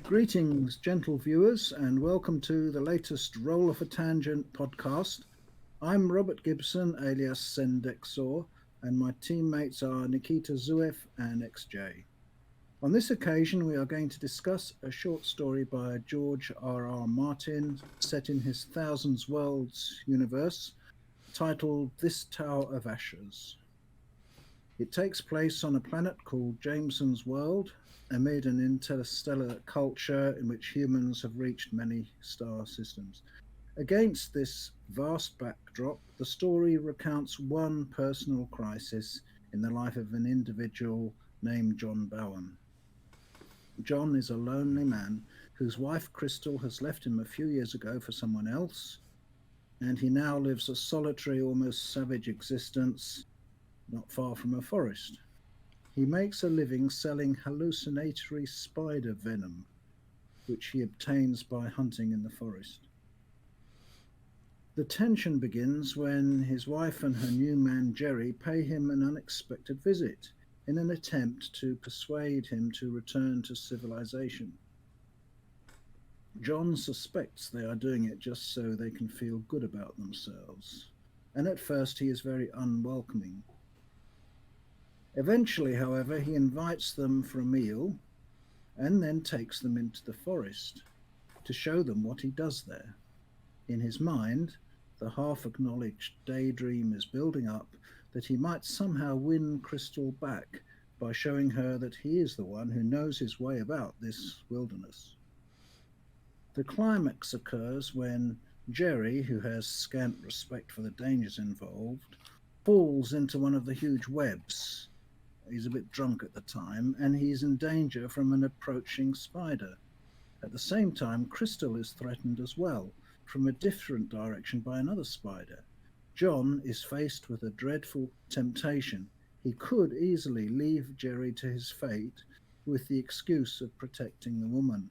Greetings, gentle viewers, and welcome to the latest Roll of a Tangent podcast. I'm Robert Gibson, alias Sendexor, and my teammates are Nikita Zuev and XJ. On this occasion, we are going to discuss a short story by George R.R. Martin set in his Thousands Worlds universe, titled This Tower of Ashes. It takes place on a planet called Jamison's World, amid an interstellar culture in which humans have reached many star systems. Against this vast backdrop, the story recounts one personal crisis in the life of an individual named John Bowen. John is a lonely man whose wife Crystal has left him a few years ago for someone else, and he now lives a solitary, almost savage existence not far from a forest. He makes a living selling hallucinatory spider venom, which he obtains by hunting in the forest. The tension begins when his wife and her new man Gerry pay him an unexpected visit in an attempt to persuade him to return to civilization. John suspects they are doing it just so they can feel good about themselves, and at first he is very unwelcoming. Eventually, however, he invites them for a meal and then takes them into the forest to show them what he does there. In his mind, the half-acknowledged daydream is building up that he might somehow win Crystal back by showing her that he is the one who knows his way about this wilderness. The climax occurs when Gerry, who has scant respect for the dangers involved, falls into one of the huge webs. He's a bit drunk at the time, and he's in danger from an approaching spider. At the same time, Crystal is threatened as well, from a different direction by another spider. John is faced with a dreadful temptation. He could easily leave Gerry to his fate with the excuse of protecting the woman.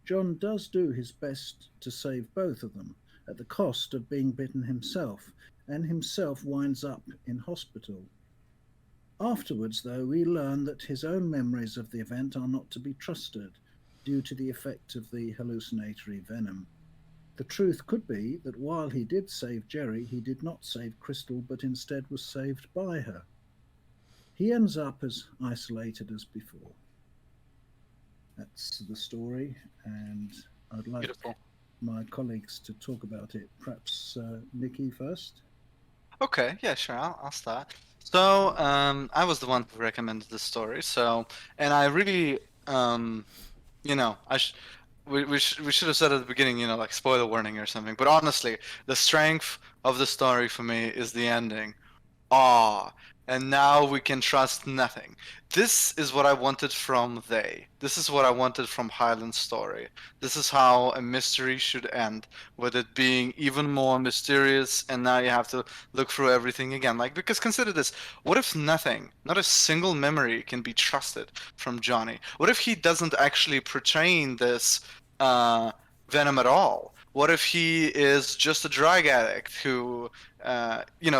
John does do his best to save both of them, at the cost of being bitten himself, and himself winds up in hospital. Afterwards, though, we learn that his own memories of the event are not to be trusted due to the effect of the hallucinatory venom. The truth could be that while he did save Gerry, he did not save Crystal, but instead was saved by her. He ends up as isolated as before. That's the story, and I'd like Beautiful. my colleagues to talk about it. Perhaps Nikki first? Okay, yeah, sure. I'll start. So, I was the one who recommended the story. And I really, you know, we should have said at the beginning, like spoiler warning or something. But honestly, the strength of the story for me is the ending. Ah, and now we can trust nothing. This is what I wanted from They. This is what I wanted from Highland's story. This is how a mystery should end, with it being even more mysterious, and now you have to look through everything again. Like, because consider this: what if nothing, not a single memory, can be trusted from Johnny? What if he doesn't actually portray this Venom at all? What if he is just a drug addict who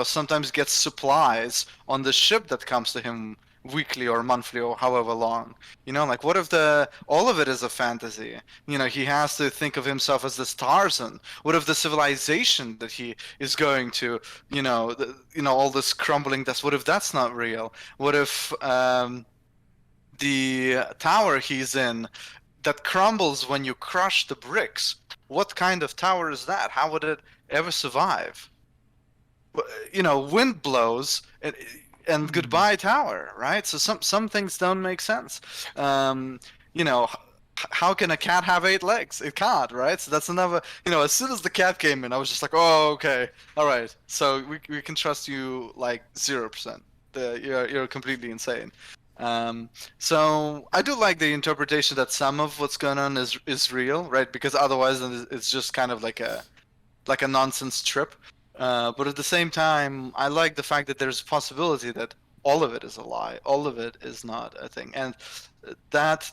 sometimes gets supplies on the ship that comes to him weekly or monthly or however long? Like, what if all of it is a fantasy? He has to think of himself as this Tarzan. What if the civilization that he is going to, all this crumbling dust, what if that's not real? What if the tower he's in that crumbles when you crush the bricks? What kind of tower is that? How would it ever survive? Wind blows and goodbye tower, right? So some things don't make sense. How can a cat have 8 legs? It can't, right? So that's another. As soon as the cat came in, I was just like, oh, okay, all right. So we can trust you like 0%. You're completely insane. So I do like the interpretation that some of what's going on is real, right? Because otherwise it's just kind of like a nonsense trip. But at the same time, I like the fact that there's a possibility that all of it is a lie, all of it is not a thing, and that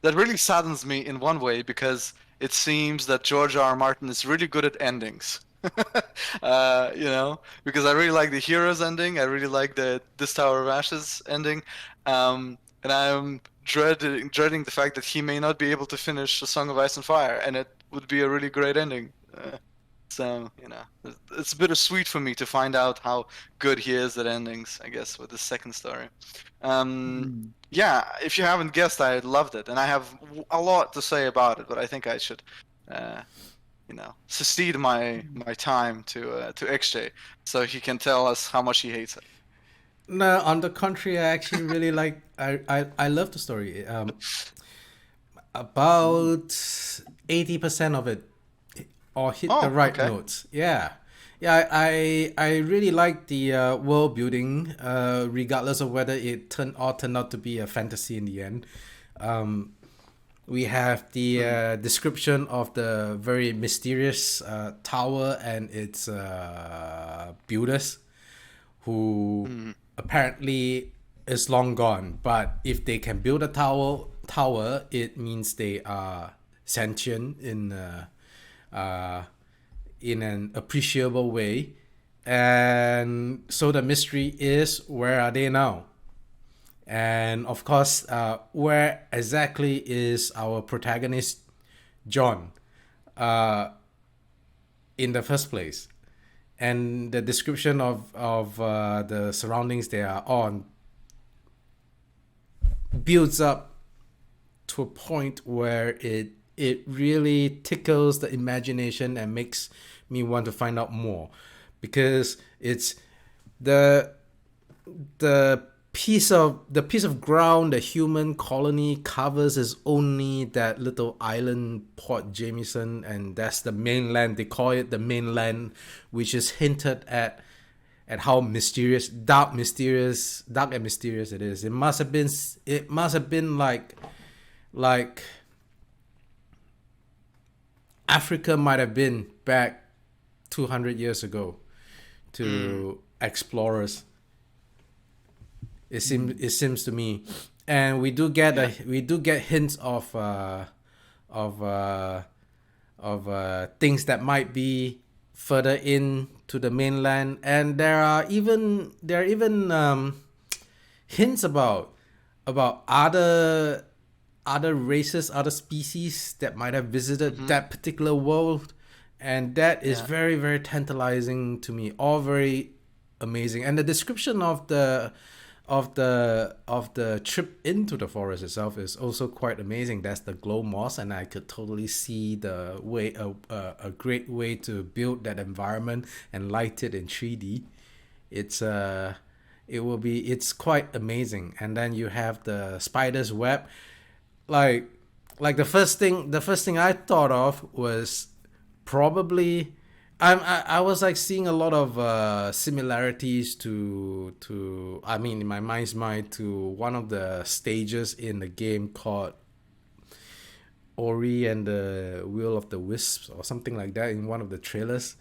really saddens me in one way, because it seems that George R. R. Martin is really good at endings. Because I really like the hero's ending. I really like the This Tower of Ashes ending. And I'm dreading the fact that he may not be able to finish A Song of Ice and Fire, and it would be a really great ending. So, it's bittersweet for me to find out how good he is at endings, I guess, with the second story. Yeah, if you haven't guessed, I loved it, and I have a lot to say about it, but I think I should, succeed my time to XJ, so he can tell us how much he hates it. No, on the contrary, I actually really like. I love the story. About 80% of it, or hit the right notes. Yeah. I really like the world building, regardless of whether it turned out to be a fantasy in the end. We have the description of the very mysterious tower and its builders, who apparently is long gone. But if they can build a tower, it means they are sentient in an appreciable way. And so the mystery is, where are they now? And of course, where exactly is our protagonist, John, in the first place? And the description of the surroundings they are on builds up to a point where it really tickles the imagination and makes me want to find out more, because it's the piece of ground the human colony covers is only that little island, Port Jamison, and that's the mainland. They call it the mainland, which is hinted at how dark and mysterious it is. It must have been like Africa might have been back 200 years ago to explorers. It seems to me, and we do get hints of things that might be further in to the mainland, and there are even hints about other races, other species that might have visited that particular world, and that is very, very tantalizing to me. All very amazing, and the description of the trip into the forest itself is also quite amazing. That's the glow moss, and I could totally see the way a great way to build that environment and light it in 3D. It's quite amazing. And then you have the spider's web. Like the first thing I thought of was probably I was like seeing a lot of similarities to I mean, in my mind's mind, to one of the stages in the game called Ori and the Will of the Wisps or something like that in one of the trailers.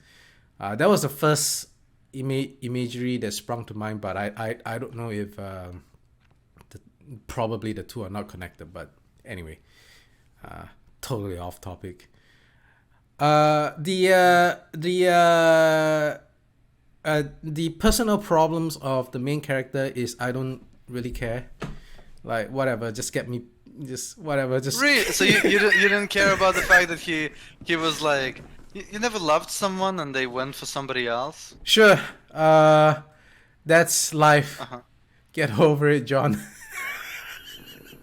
That was the first imagery that sprung to mind, but I don't know if probably the two are not connected. But anyway, totally off topic. The personal problems of the main character is I don't really care. Like, whatever, just get me, just whatever, just. Really? So you didn't care about the fact that he was like, you never loved someone and they went for somebody else? Sure. That's life. Get over it, John.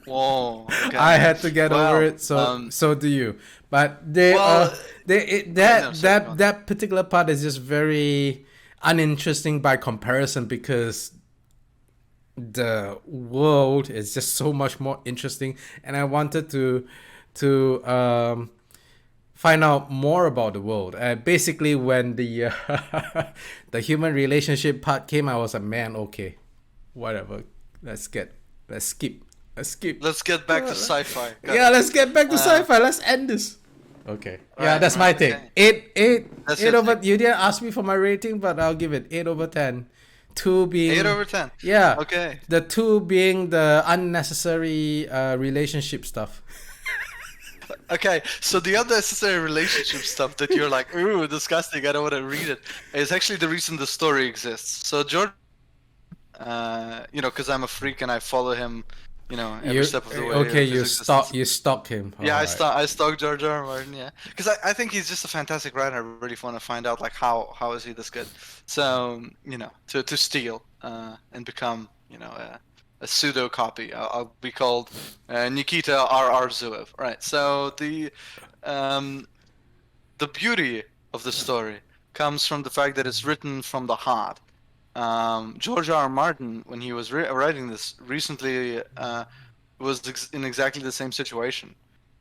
Whoa. Okay. I had to get over it, so do you. But that particular part is just very uninteresting by comparison, because the world is just so much more interesting, and I wanted to find out more about the world. Basically, when the the human relationship part came, I was like, man, okay, whatever. Let's skip. Let's get back to sci-fi. Let's get back to sci-fi. Let's end this. Okay. Yeah, that's my take. Okay. 8 over. You didn't ask me for my rating, but I'll give it 8 over 10. 2 being 8 over 10. Yeah. Okay. The 2 being the unnecessary relationship stuff. Okay, so the unnecessary relationship stuff that you're like, ooh, disgusting, I don't want to read it, is actually the reason the story exists. So George, because I'm a freak and I follow him every step of the way. Okay, of his existence. you stalk him. Yeah, Alright. I stalked George R. R. Martin. Yeah, because I think he's just a fantastic writer. I really want to find out like how is he this good. So to steal and become a pseudo copy. I'll be called Nikita R. Zuev. Right. So the beauty of the story comes from the fact that it's written from the heart. George R. R. Martin, when he was writing this recently, was in exactly the same situation,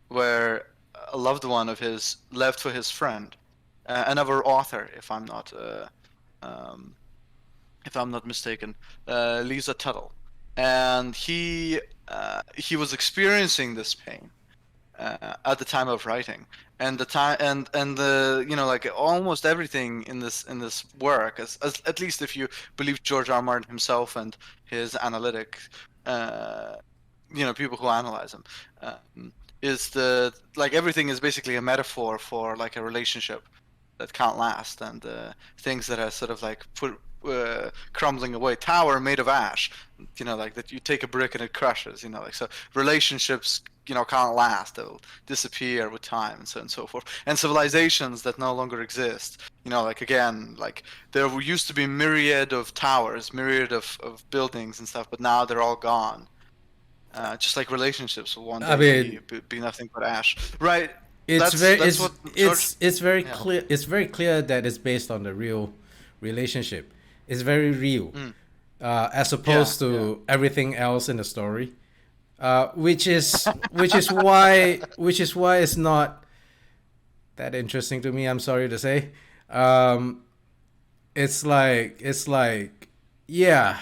where a loved one of his left for his friend, another author, if I'm not mistaken, Lisa Tuttle, and he was experiencing this pain at the time of writing, and the time and the like almost everything in this work, as at least if you believe George R. R. Martin himself and his analytic people who analyze him, is everything is basically a metaphor for like a relationship that can't last, and things that are sort of like crumbling away, tower made of ash, like that you take a brick and it crushes, so relationships can't last, they'll disappear with time, and so on and so forth, and civilizations that no longer exist, again, like there used to be myriad of towers, myriad of buildings and stuff, but now they're all gone. Just like relationships will one day be nothing but ash, right? That's what George. It's very clear. It's very clear that it's based on the real relationship. It's very real, as opposed to everything else in the story, which is why it's not that interesting to me. I'm sorry to say. It's like yeah.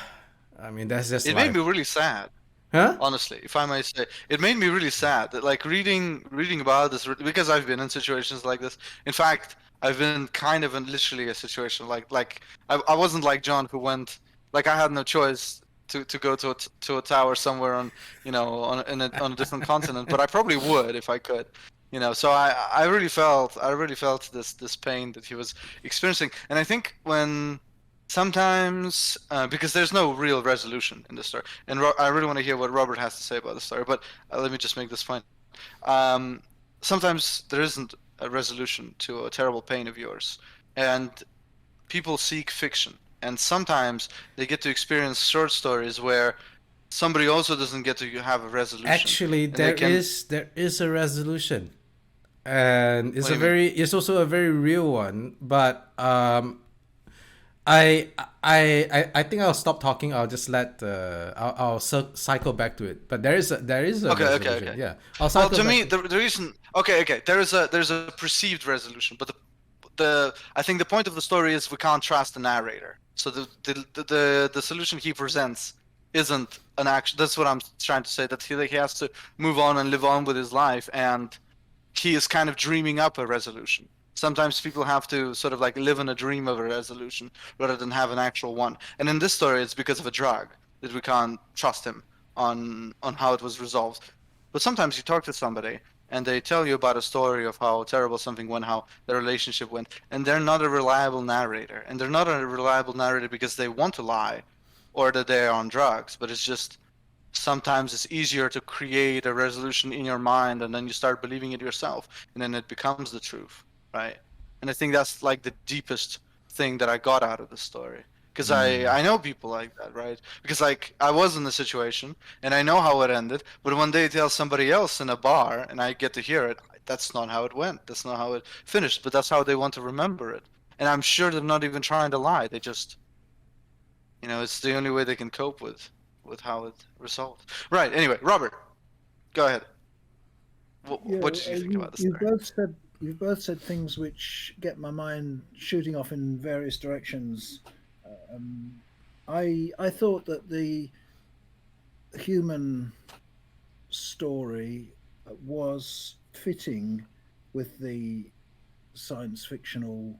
I mean, that's just it made me really sad. Huh? Honestly, if I may say, it made me really sad that like reading about this, because I've been in situations like this. In fact, I've been kind of in literally a situation like I wasn't like John, who went, like I had no choice to go to a tower somewhere on on a different continent, but I probably would if I could. So I really felt this pain that he was experiencing, and I think when sometimes because there's no real resolution in the story, and I really want to hear what Robert has to say about the story, but let me just make this point. Sometimes there isn't a resolution to a terrible pain of yours, and people seek fiction, and sometimes they get to experience short stories where somebody also doesn't get to have a resolution. Actually, there is a resolution, and it's also a very real one, but I think I'll stop talking. I'll just let I'll cycle back to it. But there is a resolution. Okay. Yeah, I'll cycle well, to me, back. the reason. Okay. There's a perceived resolution, but I think the point of the story is we can't trust the narrator. So the solution he presents isn't an action. That's what I'm trying to say. That he has to move on and live on with his life, and he is kind of dreaming up a resolution. Sometimes people have to sort of like live in a dream of a resolution rather than have an actual one. And in this story, it's because of a drug that we can't trust him on how it was resolved. But sometimes you talk to somebody and they tell you about a story of how terrible something went, how the relationship went, and they're not a reliable narrator. And they're not a reliable narrator because they want to lie or that they're on drugs, but it's just sometimes it's easier to create a resolution in your mind and then you start believing it yourself and then it becomes the truth. Right, and I think that's like the deepest thing that I got out of the story, because I know people like that, right? Because like I was in the situation and I know how it ended, but when they tell somebody else in a bar and I get to hear it, that's not how it went. That's not how it finished, but that's how they want to remember it. And I'm sure they're not even trying to lie. They just, it's the only way they can cope with how it resolved. Right. Anyway, Robert, go ahead. What did you think about the story? You've both said things which get my mind shooting off in various directions. I thought that the human story was fitting with the science fictional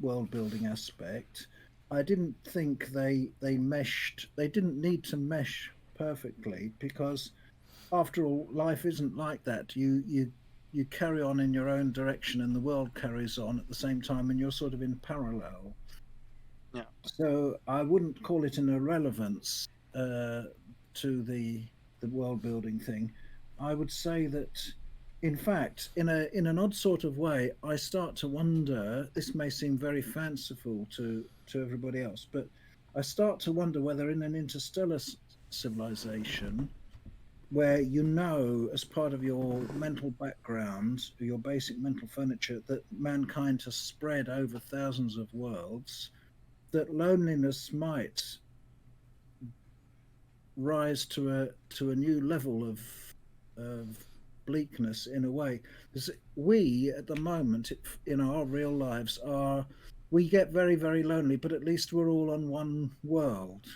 world building aspect. I didn't think they meshed. They didn't need to mesh perfectly, because after all, life isn't like that. You carry on in your own direction and the world carries on at the same time, and you're sort of in parallel. So I wouldn't call it an irrelevance to the world building thing, I would say that, in fact, in an odd sort of way, I start to wonder. This may seem very fanciful to everybody else, but I start to wonder whether in an interstellar civilization, where as part of your mental background, your basic mental furniture, that mankind has spread over thousands of worlds, that loneliness might rise to a new level of bleakness in a way. Because we at the moment in our real lives we get very, very lonely, but at least we're all on one world.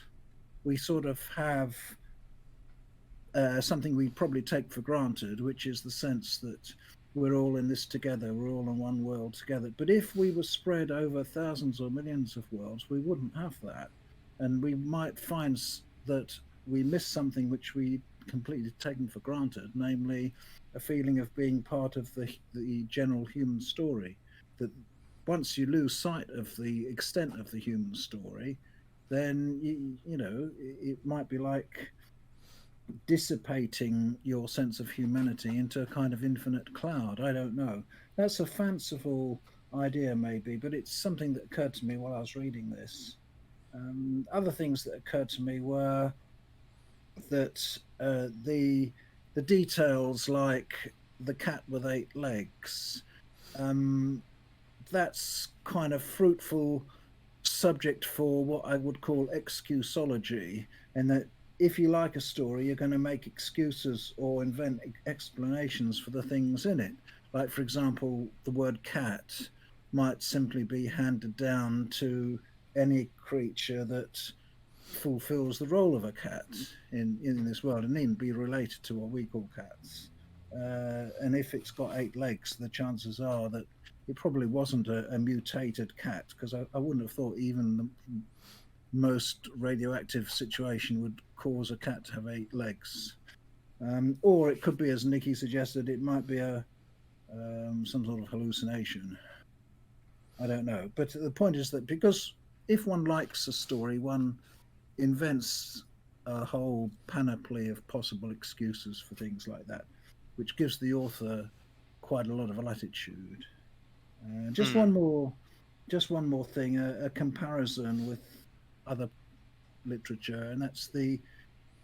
We sort of have something we probably take for granted, which is the sense that we're all in this together, we're all in one world together. But if we were spread over thousands or millions of worlds, we wouldn't have that. And we might find that we miss something which we completely taken for granted, namely a feeling of being part of the general human story. That once you lose sight of the extent of the human story, then it might be like dissipating your sense of humanity into a kind of infinite cloud. I don't know. That's a fanciful idea, maybe, but it's something that occurred to me while I was reading this. Other things that occurred to me were that the details, like the cat with 8 legs, that's kind of fruitful subject for what I would call excusology, and that if you like a story, you're going to make excuses or invent explanations for the things in it. Like, for example, the word cat might simply be handed down to any creature that fulfills the role of a cat in this world, and needn't be related to what we call cats. And if it's got 8 legs, the chances are that it probably wasn't a mutated cat, because I wouldn't have thought even the most radioactive situation would cause a cat to have 8 legs. Or it could be, as Nikki suggested, it might be some sort of hallucination. I don't know. But the point is that because if one likes a story, one invents a whole panoply of possible excuses for things like that, which gives the author quite a lot of latitude. Just one more thing, a comparison with other literature, and that's the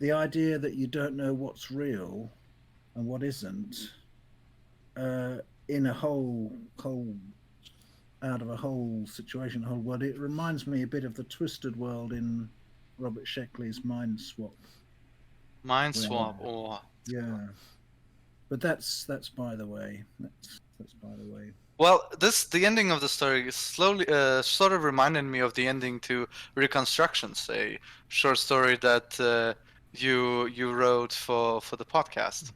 idea that you don't know what's real and what isn't in a whole out of a whole situation, a whole world. It reminds me a bit of the twisted world in Robert Sheckley's Mind Swap. Yeah, but that's by the way. That's by the way. Well, the ending of the story slowly sort of reminded me of the ending to Reconstructions, a short story that you wrote for the podcast.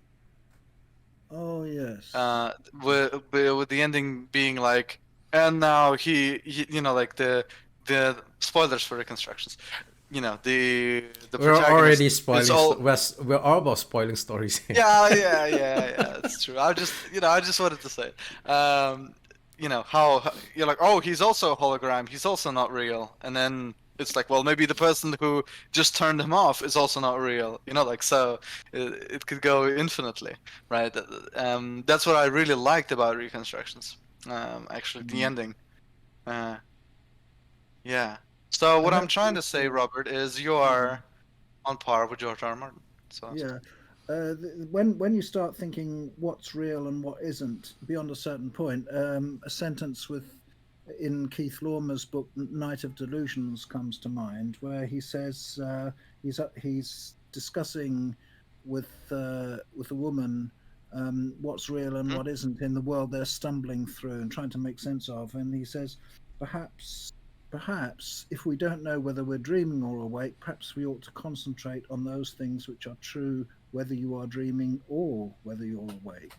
Oh yes. With the ending being like, and now he like the spoilers for Reconstructions. The we're already spoiling. We're all about spoiling stories here. Yeah. That's true. I just wanted to say, how you're like, oh, he's also a hologram. He's also not real. And then it's like, well, maybe the person who just turned him off is also not real. So it could go infinitely, right? That's what I really liked about Reconstructions. Actually, the ending. Yeah. So what I'm trying to say, Robert, is you are on par with George R. R. Martin. So yeah. When you start thinking what's real and what isn't beyond a certain point, a sentence in Keith Laumer's book Night of Delusions comes to mind, where he says he's discussing with a woman what's real and what isn't in the world they're stumbling through and trying to make sense of, and he says, Perhaps, if we don't know whether we're dreaming or awake, perhaps we ought to concentrate on those things which are true, whether you are dreaming or whether you're awake.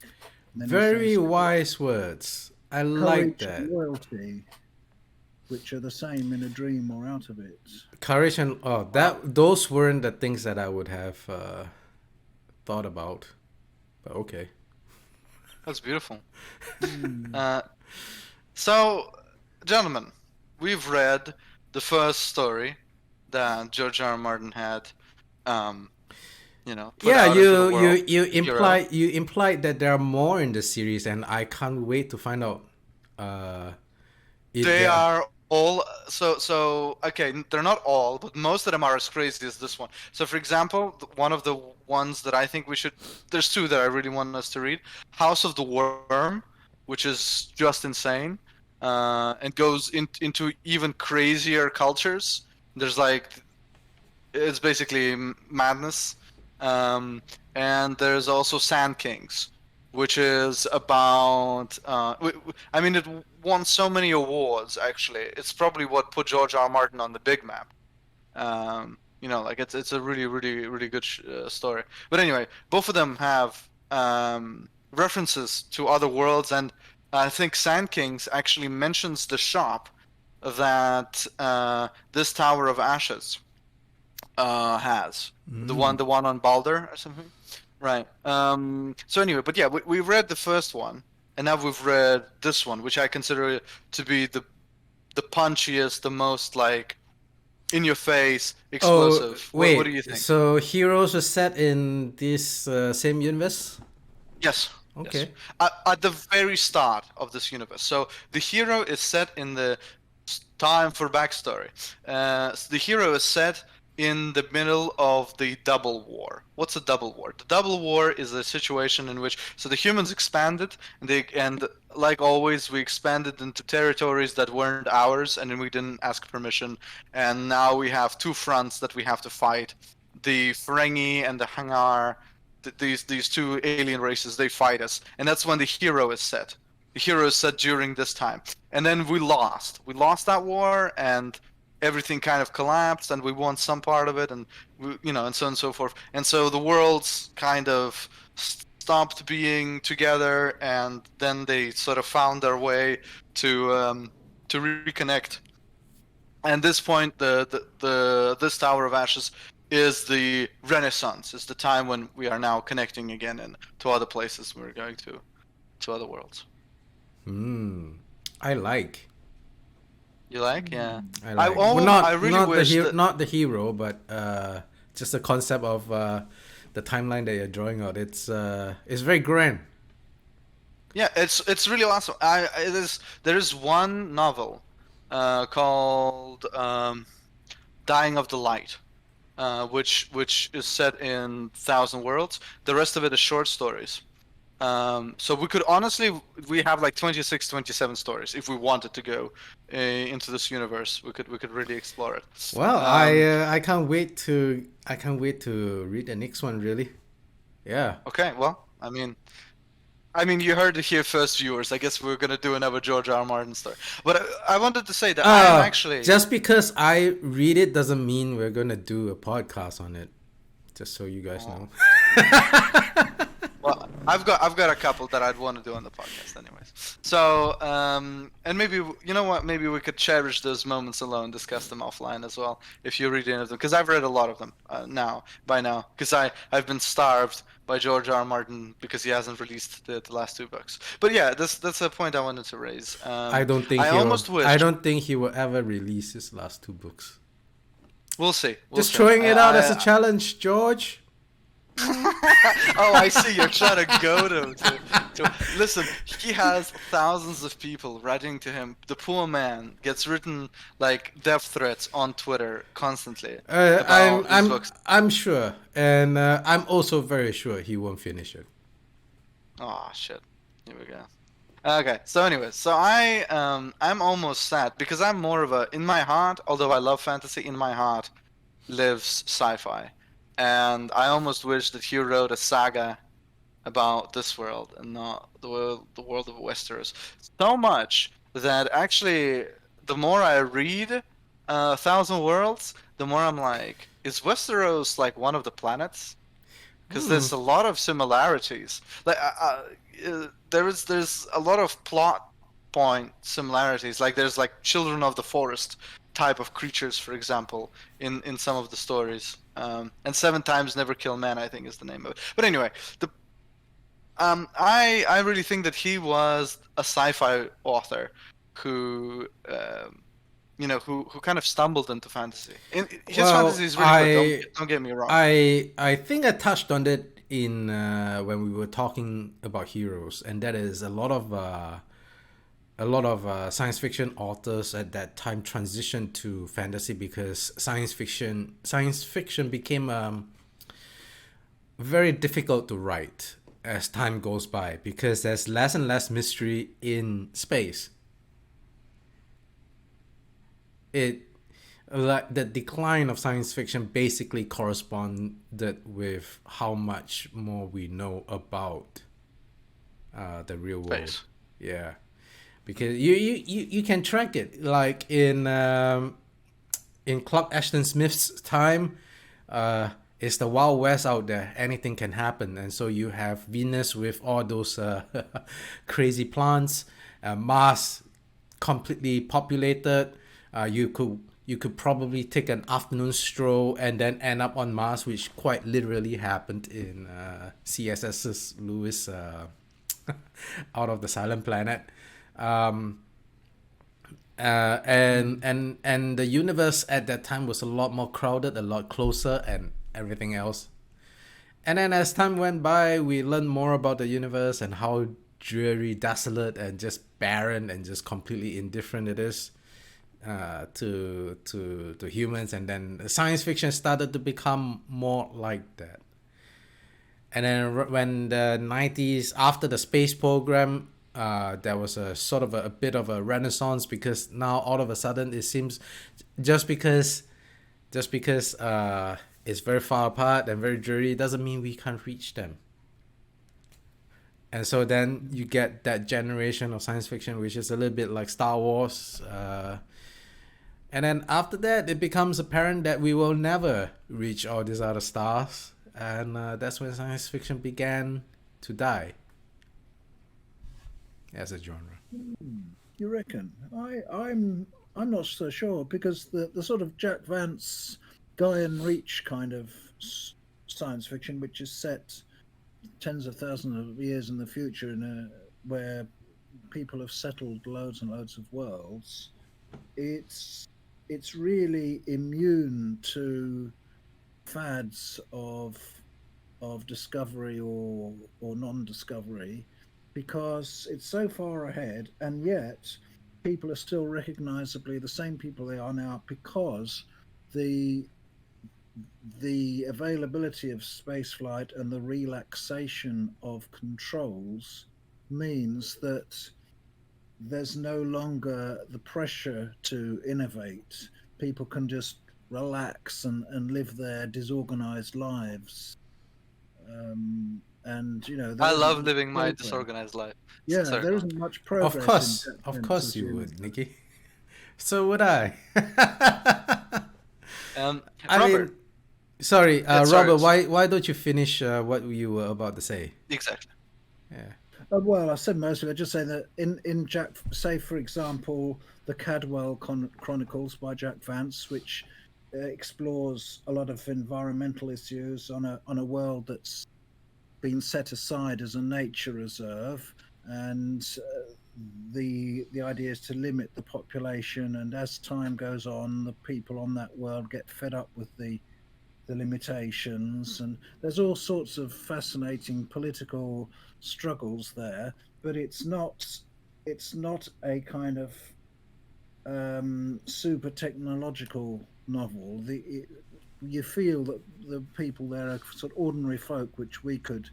Very wise words. I like that. And loyalty, which are the same in a dream or out of it. Courage and those weren't the things that I would have thought about. But okay. That's beautiful. So, gentlemen, we've read the first story that George R. R. Martin had, put Yeah, out into the world. you implied that there are more in the series, and I can't wait to find out. If They there. are all so okay. They're not all, but most of them are as crazy as this one. So, for example, one of the ones that I think we should. There's two that I really want us to read. House of the Worm, which is just insane, and goes into even crazier cultures. There's like it's basically madness. And there's also Sand Kings, which is about. I mean, it won so many awards. Actually, it's probably what put George R. R. Martin on the big map. Like it's a really, really, really good story. But anyway, both of them have references to other worlds, and I think Sand Kings actually mentions the shop that this Tower of Ashes has the one on Balder or something, right? So anyway, but yeah, we read the first one, and now we've read this one, which I consider to be the punchiest, the most like in your face, explosive. Wait, What do you think? So Heroes are set in this same universe? Yes. Okay. Yes. At the very start of this universe. So the hero is set in the time for backstory. So the hero is set in the middle of the double war. What's a double war? The double war is a situation in which the humans expanded, and like always we expanded into territories that weren't ours, and then we didn't ask permission, and now we have two fronts that we have to fight. The Ferengi and the Hangar, these two alien races, they fight us, and that's when the hero is set. The hero is set during this time, and then we lost that war, and everything kind of collapsed, and we won some part of it, and and so on and so forth. And so the worlds kind of stopped being together, and then they sort of found their way to reconnect. And this point, this Tower of Ashes is the Renaissance. Is the time when we are now connecting again and to other places. We're going to other worlds. I like. You like? Yeah. I like. I really wish not the hero, but just the concept of the timeline that you're drawing out. It's very grand. Yeah, it's really awesome. There is one novel called Dying of the Light, which is set in Thousand Worlds. The rest of it is short stories. So we have like 26, 27 stories. If we wanted to go into this universe, we could really explore it. Well, I can't wait to read the next one. Really, yeah. Okay, well, I mean, you heard it here first, viewers. I guess we're gonna do another George R. R. Martin story. But I wanted to say that I am actually just because I read it doesn't mean we're gonna do a podcast on it. Just so you guys know. Well, I've got a couple that I'd want to do on the podcast, anyways. So, and maybe you know what? Maybe we could cherish those moments alone, discuss them offline as well. If you read any of them, because I've read a lot of them by now, because I've been starved by George R. R. Martin because he hasn't released the last two books. But yeah, that's a point I wanted to raise. I don't think he will ever release his last two books. We'll see. Just throwing it out as a challenge, George. Oh, I see. You're trying to goad him to listen. He has thousands of people writing to him. The poor man gets written like death threats on Twitter constantly. I'm sure, and I'm also very sure he won't finish it. Oh shit! Here we go. Okay. So anyways, I'm almost sad because I'm more of in my heart. Although I love fantasy, in my heart lives sci-fi. And I almost wish that he wrote a saga about this world and not the world of Westeros. So much that actually, the more I read Thousand Worlds, the more I'm like, is Westeros like one of the planets? Because there's a lot of similarities. Like there's a lot of plot point similarities. Like there's like Children of the Forest type of creatures, for example, in some of the stories. And 7 Times Never Kill Man, I think, is the name of it. But anyway, I really think that he was a sci-fi author who who kind of stumbled into fantasy. His Well, fantasy is really good. Don't get me wrong. I think I touched on it in when we were talking about heroes, and that is a lot of science fiction authors at that time transitioned to fantasy because science fiction became very difficult to write as time goes by because there's less and less mystery in space. The decline of science fiction basically corresponded with how much more we know about the real world. Space. Yeah, because you can track it like in Clark Ashton Smith's time. It's the Wild West out there. Anything can happen, and so you have Venus with all those crazy plants, Mars completely populated. You could probably take an afternoon stroll and then end up on Mars, which quite literally happened in CSS's Lewis Out of the Silent Planet. And the universe at that time was a lot more crowded, a lot closer, and everything else. And then as time went by, we learned more about the universe and how dreary, desolate, and just barren and just completely indifferent it is to humans. And then science fiction started to become more like that. And then when the 90s, after the space program, there was a sort of a bit of a renaissance because now all of a sudden it seems just because it's very far apart and very dreary doesn't mean we can't reach them. And so then you get that generation of science fiction which is a little bit like Star Wars, and then after that it becomes apparent that we will never reach all these other stars, and that's when science fiction began to die as a genre. You reckon? I'm not so sure because the sort of Jack Vance, Guy and Reach kind of science fiction, which is set tens of thousands of years in the future, where people have settled loads and loads of worlds, it's really immune to fads of discovery or non-discovery, because it's so far ahead, and yet people are still recognizably the same people they are now, because the availability of spaceflight and the relaxation of controls means that there's no longer the pressure to innovate. People can just relax and live their disorganized lives. And I love living my disorganized life. Yeah, there isn't much progress. Of course you would, Nikki. So would I. Robert. Sorry, Robert. Why don't you finish what you were about to say? Exactly. Yeah. Well, I said most of it. Just say that in Jack, say for example, the Cadwell Chronicles by Jack Vance, which explores a lot of environmental issues on a world that's been set aside as a nature reserve, and the idea is to limit the population, and as time goes on, the people on that world get fed up with the limitations, and there's all sorts of fascinating political struggles there, but it's not a kind of super technological novel. You feel that the people there are sort of ordinary folk, which we could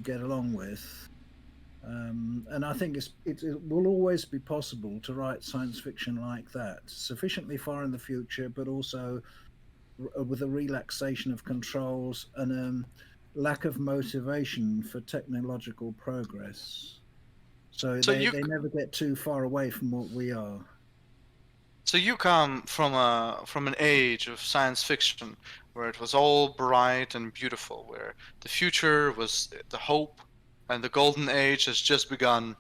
get along with, and I think it will always be possible to write science fiction like that, sufficiently far in the future, but also with a relaxation of controls and lack of motivation for technological progress. So they never get too far away from what we are. So you come from an age of science fiction where it was all bright and beautiful, where the future was the hope, and the golden age has just begun,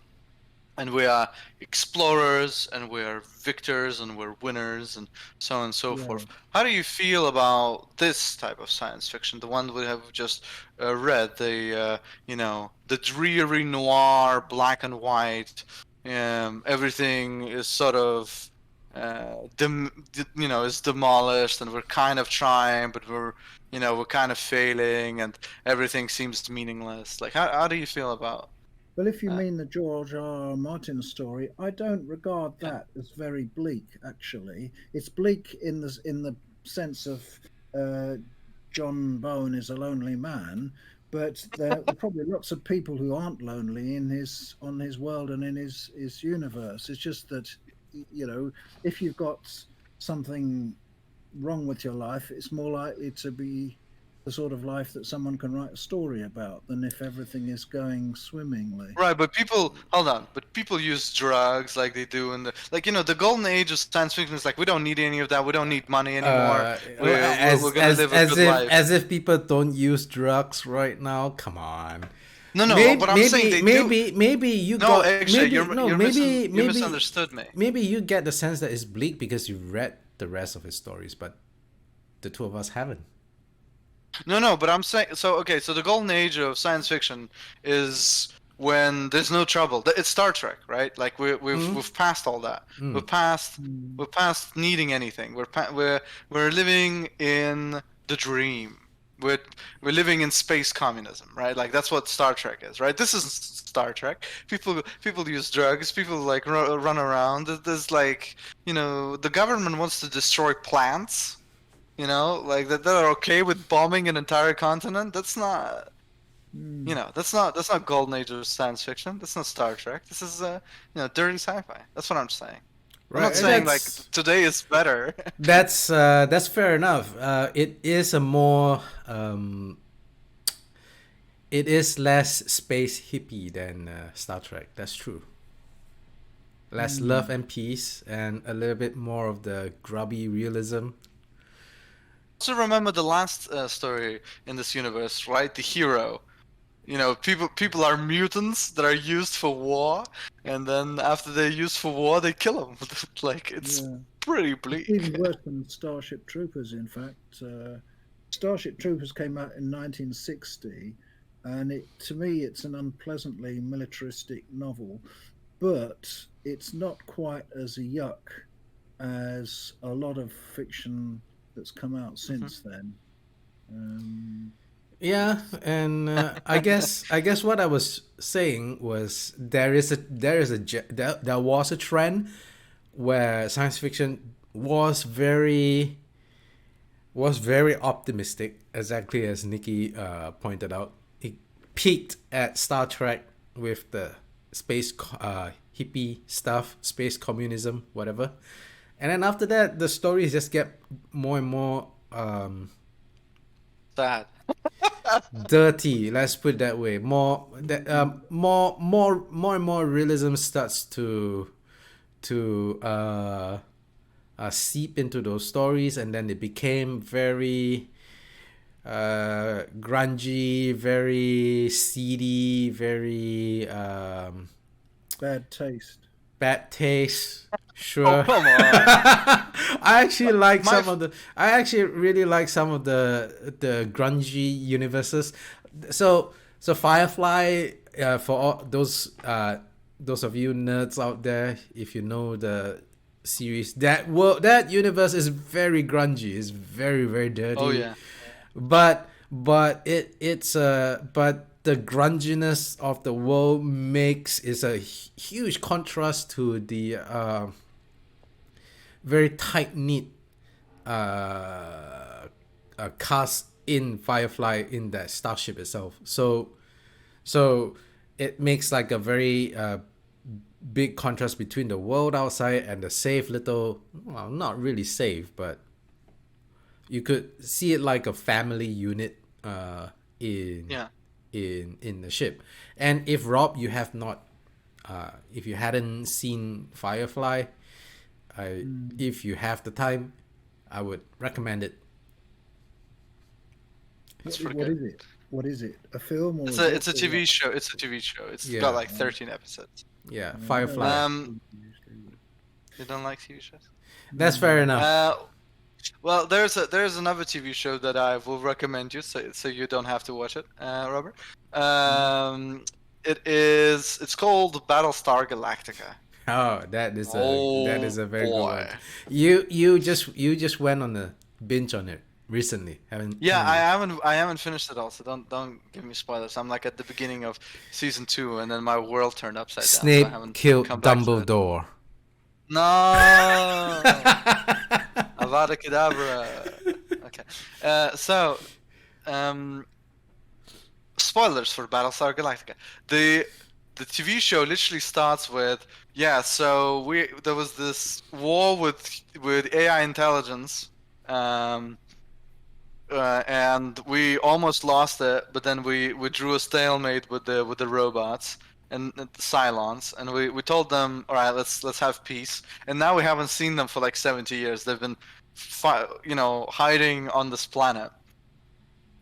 and we are explorers, and we are victors, and we're winners, and so on and so forth. How do you feel about this type of science fiction, the one we have just read, the dreary noir, black and white, everything is sort of is demolished, and we're kind of trying, but we're kind of failing, and everything seems meaningless. Like, how do you feel about? Well, if you mean the George R. R. Martin story, I don't regard that as very bleak. Actually, it's bleak in the sense of John Bowen is a lonely man, but there are probably lots of people who aren't lonely on his world and in his universe. It's just that, if you've got something wrong with your life, it's more likely to be the sort of life that someone can write a story about than if everything is going swimmingly. Right, but people use drugs like they do in the golden age of science fiction is like, we don't need any of that. We don't need money anymore. We're gonna live a good life. As if people don't use drugs right now. Come on. No, but I'm saying maybe you misunderstood me. Maybe you get the sense that it's bleak because you read the rest of his stories, but the two of us haven't. No, but I'm saying, so the golden age of science fiction is when there's no trouble. It's Star Trek, right? Like we've passed all that. We're past needing anything. We're living in the dream. We're living in space communism, right? Like that's what Star Trek is, right? This is Star Trek. People use drugs. People like run around. There's like, the government wants to destroy plants. Like that are okay with bombing an entire continent. That's not, that's not golden age of science fiction. That's not Star Trek. This is dirty sci-fi. That's what I'm saying. Right. I'm not saying like today is better. That's fair enough. It is a more it is less space hippie than Star Trek. That's true. Less love and peace, and a little bit more of the grubby realism. Also remember the last story in this universe, right? The hero. People are mutants that are used for war, and then after they're used for war, they kill them. Like, it's pretty bleak. It's even worse than Starship Troopers, in fact. Starship Troopers came out in 1960, and to me, it's an unpleasantly militaristic novel, but it's not quite as yuck as a lot of fiction that's come out since then. Yeah, and I guess what I was saying was there was a trend where science fiction was very optimistic, exactly as Nikki pointed out. It peaked at Star Trek with the space hippie stuff, space communism, whatever. And then after that, the stories just get more and more sad, dirty. Let's put it that way. More and more realism starts to seep into those stories, and then it became very grungy, very seedy, very bad taste. Sure. Oh, come on. I actually really like some of the grungy universes. So Firefly, for all those of you nerds out there, if you know the series, that universe is very grungy. It's very, very dirty. Oh yeah. But the grunginess of the world is a huge contrast to the very tight-knit cast in Firefly in that starship itself. So it makes like a very big contrast between the world outside and the safe little, well, not really safe, but you could see it like a family unit in the ship. And if Rob, you have not, if you hadn't seen Firefly, if you have the time, I would recommend it. What is it? A film or it's a TV show. It's a TV show. It's got like 13 episodes. Yeah, Firefly. You don't like TV shows? That's fair enough. Well, there's another TV show that I will recommend you, so you don't have to watch it, Robert. It's called Battlestar Galactica. Oh, that is a very good boy. one. You just went on a binge on it recently, haven't Yeah, you? I haven't finished it all, so don't give me spoilers. I'm like at the beginning of season 2, and then my world turned upside down, so I Snape haven't come killed back to it. Dumbledore. No, Avada Kedavra. Okay, so um, spoilers for Battlestar Galactica. The TV show literally starts with, yeah, so there was this war with AI intelligence, um, and we almost lost it, but then we drew a stalemate with the robots and the Cylons, and we told them, all right, let's have peace. And now we haven't seen them for like 70 years. They've been hiding on this planet.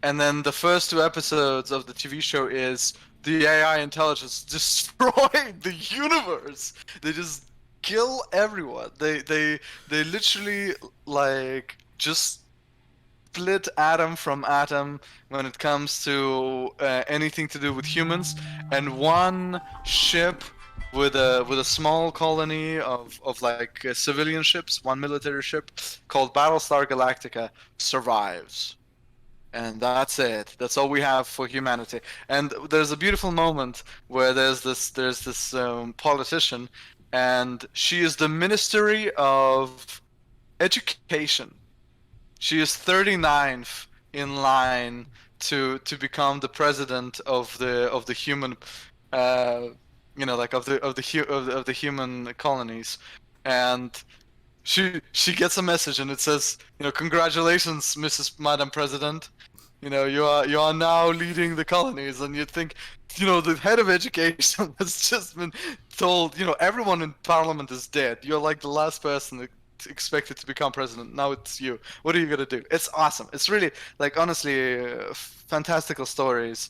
And then the first 2 episodes of the TV show is the AI intelligence destroyed the universe. They just kill everyone. They literally like just split atom from atom when it comes to anything to do with humans. And one ship with a small colony of like civilian ships, one military ship called Battlestar Galactica survives. And that's it. That's all we have for humanity. And there's a beautiful moment where there's this politician, and she is the Ministry of Education. She is 39th in line to become the president of the human, like of the human colonies, and she gets a message, and it says, congratulations, Madam President. You are now leading the colonies. And you think, the head of education has just been told, everyone in parliament is dead. You're like the last person expected to become president. Now it's you. What are you gonna do? It's awesome. It's really, like, honestly, fantastical stories.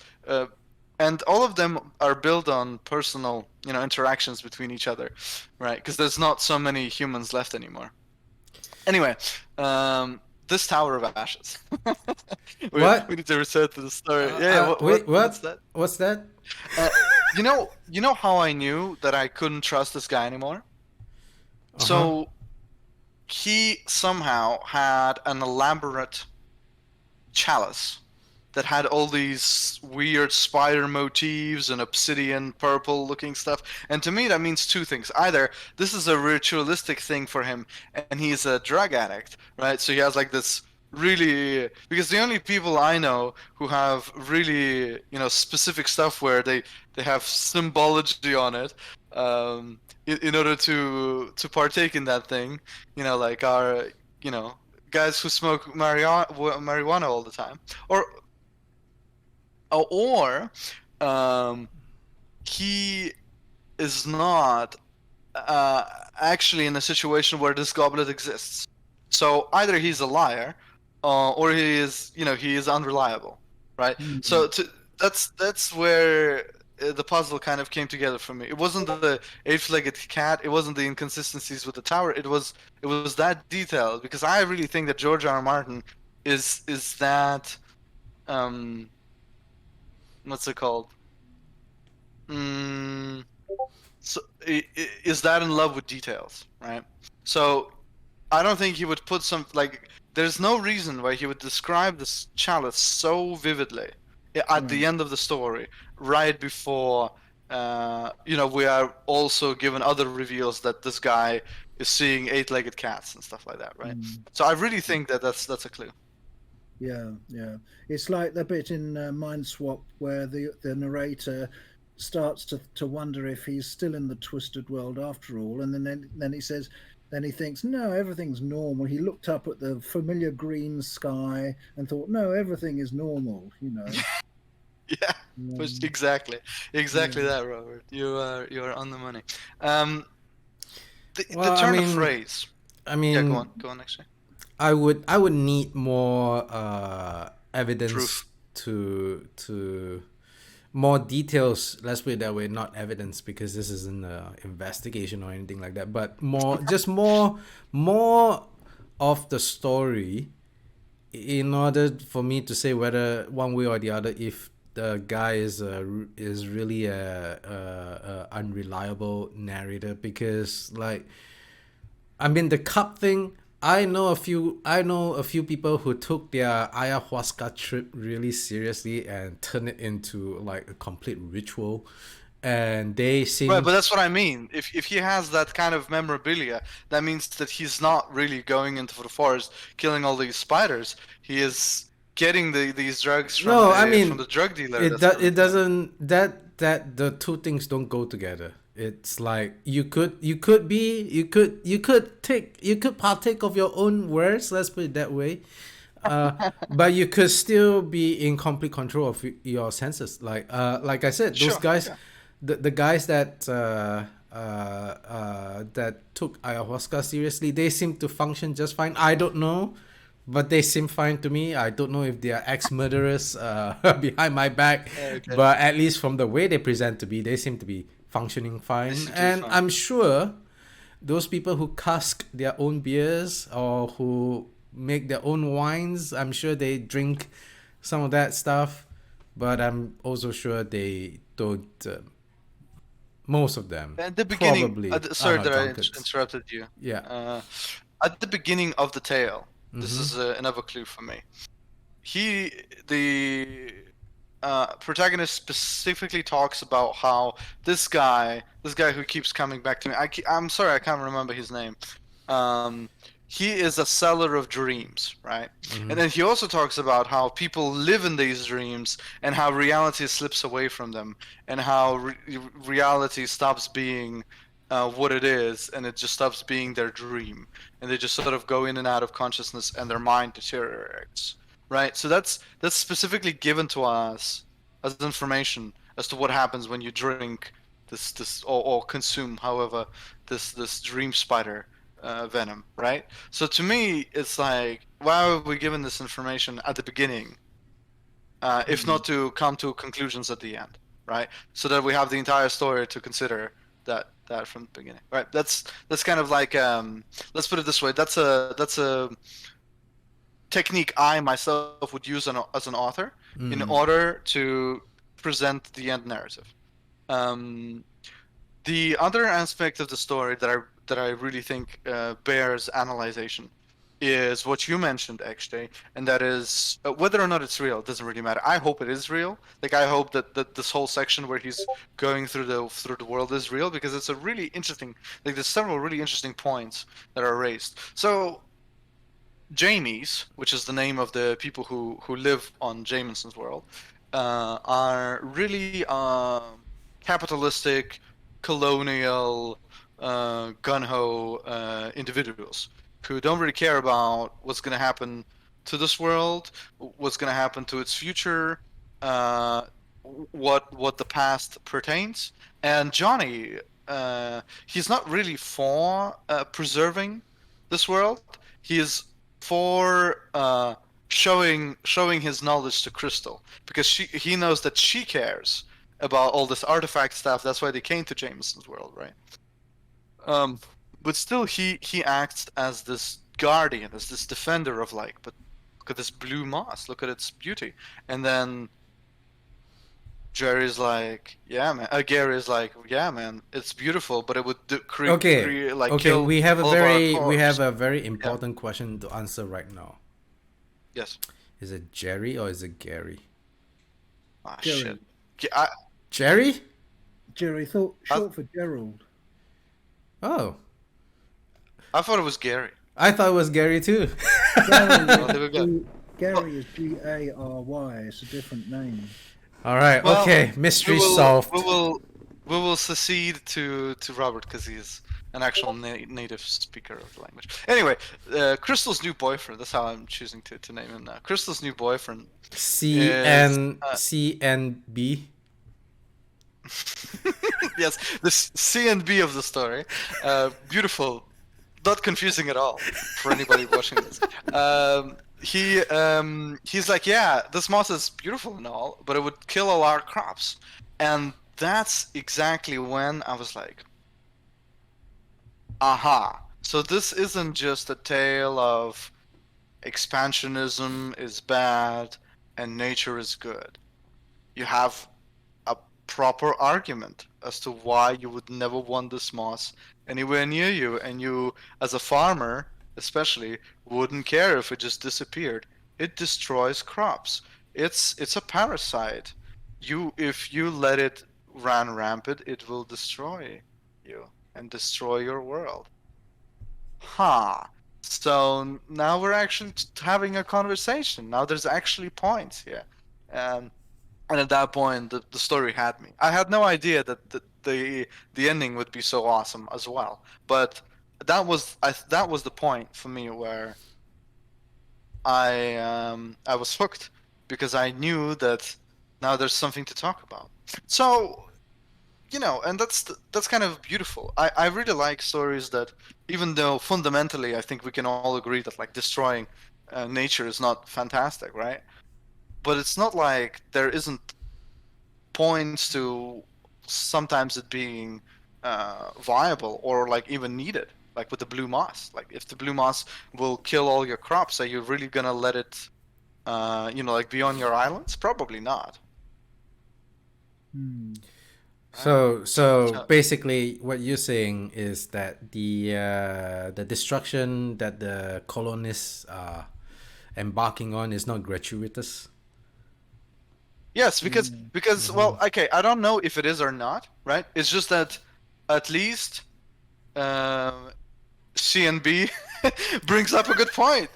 And all of them are built on personal, interactions between each other, right? Because there's not so many humans left anymore. Anyway, this Tower of Ashes. What? We need to return to the story. Wait, what? What's that? What's that? You know how I knew that I couldn't trust this guy anymore? So he somehow had an elaborate chalice that had all these weird spider motifs and obsidian purple looking stuff. And to me, that means 2 things. Either this is a ritualistic thing for him and he's a drug addict, right? So he has like this really, because the only people I know who have really, specific stuff where they have symbology on it, in order to partake in that thing, like our, guys who smoke marijuana all the time, or he is not actually in a situation where this goblet exists. So either he's a liar, or he is, he is unreliable, right? Mm-hmm. So that's where the puzzle kind of came together for me. It wasn't the 8-legged cat. It wasn't the inconsistencies with the tower. It was that detail, because I really think that George R. R. Martin is that what's it called? So is that in love with details, right? So I don't think he would put some, like, there's no reason why he would describe this chalice so vividly at the end of the story, right before we are also given other reveals that this guy is seeing 8-legged cats and stuff like that, right? So I really think that that's a clue. Yeah. It's like the bit in Mind Swap where the narrator starts to wonder if he's still in the twisted world after all, and then he says, then he thinks, no, everything's normal. He looked up at the familiar green sky and thought, no, everything is normal, Yeah, exactly that, Robert. You are on the money. The turn of phrase. I mean, yeah, go on next. I would need more evidence. Proof. to more details. Let's put it that way. Not evidence, because this isn't an investigation or anything like that. But more of the story, in order for me to say whether one way or the other if the guy is really a unreliable narrator, because like, I mean, the cup thing. I know a few people who took their ayahuasca trip really seriously and turned it into like a complete ritual, and they seem Right, but that's what I mean. If he has that kind of memorabilia, that means that he's not really going into the forest killing all these spiders. He is getting these drugs from no. I from mean, the drug dealer. it doesn't, that the two things don't go together. It's like you could partake of your own words. Let's put it that way. But you could still be in complete control of your senses. Like I said, those Sure, guys, yeah. the guys that that took ayahuasca seriously, they seem to function just fine. I don't know, but they seem fine to me. I don't know if they are ex-murderers behind my back, Okay. but at least from the way they present to be, they seem to be functioning fine. seem to be And fine. I'm sure those people who cask their own beers or who make their own wines, I'm sure they drink some of that stuff, but I'm also sure they don't. Most of them At the beginning, probably sorry are not that I drunkards. interrupted you. Yeah. At the beginning of the tale, this Mhm. is another clue for me. The protagonist specifically talks about how this guy who keeps coming back to me. I'm sorry, I can't remember his name. He is a seller of dreams, right? And then he also talks about how people live in these dreams and how reality slips away from them, and how reality stops being what it is, and it just stops being their dream, and they just sort of go in and out of consciousness, and their mind deteriorates, right? So that's specifically given to us as information as to what happens when you drink this or consume, however, this dream spider venom, right? So to me, it's like, why are we given this information at the beginning, if not to come to conclusions at the end, right? So that we have the entire story to consider that from the beginning, right? That's kind of like, let's put it this way. That's a technique I myself would use as an author in order to present the end narrative. The other aspect of the story that I really think bears analyzation is what you mentioned, actually, and that is whether or not it's real. It doesn't really matter. I hope it is real. Like, I hope that this whole section where he's going through the world is real, because it's a really interesting. Like, there's several really interesting points that are raised. So, Jamies, which is the name of the people who live on Jamison's world, are really capitalistic, colonial, gun-ho individuals who don't really care about what's going to happen to this world, what's going to happen to its future, what the past pertains. And Johnny, he's not really for preserving this world. He is for showing his knowledge to Crystal, because he knows that she cares about all this artifact stuff. That's why they came to Jamison's world, right? But still, he acts as this guardian, as this defender of, like, but look at this blue moss, look at its beauty. And then Jerry's like, yeah, man. Gary's like, yeah, man, it's beautiful, but it would Okay. like Okay. kill We have a all of our very corpse. important question to answer right now. Yes. Is it Jerry or is it Gary? Ah, Gerry. shit. Jerry? Gerry, thought short for Gerald. Oh, I thought it was Gary. I thought it was Gary too. Well, there we go. Gary is Gary. It's a different name. All right. Well, Okay. Mystery solved. We will secede to Robert, because he's an actual native speaker of the language. Anyway, Crystal's new boyfriend. That's how I'm choosing to name him now. Crystal's new boyfriend. CNB. Yes, the C and B of the story. Beautiful, not confusing at all for anybody watching this. He's like, yeah, this moss is beautiful and all, but it would kill all our crops. And that's exactly when I was like, aha. So this isn't just a tale of expansionism is bad and nature is good. you have a proper argument as to why you would never want this moss anywhere near you, and you, as a farmer especially, wouldn't care if it just disappeared. It destroys crops. It's a parasite. If you let it run rampant, it will destroy you and destroy your world. Huh. So now we're actually having a conversation. Now there's actually points here. And at that point, the story had me. I had no idea that the ending would be so awesome as well. But that was the point for me where I was hooked, because I knew that now there's something to talk about. So, and that's kind of beautiful. I really like stories that, even though fundamentally I think we can all agree that like destroying nature is not fantastic, right? But it's not like there isn't points to sometimes it being viable or like even needed, like with the blue moss. Like if the blue moss will kill all your crops, are you really gonna let it like be on your islands? Probably not. So basically, what you're saying is that the destruction that the colonists are embarking on is not gratuitous. Yes, because well, okay, I don't know if it is or not, right? It's just that at least CNB brings up a good point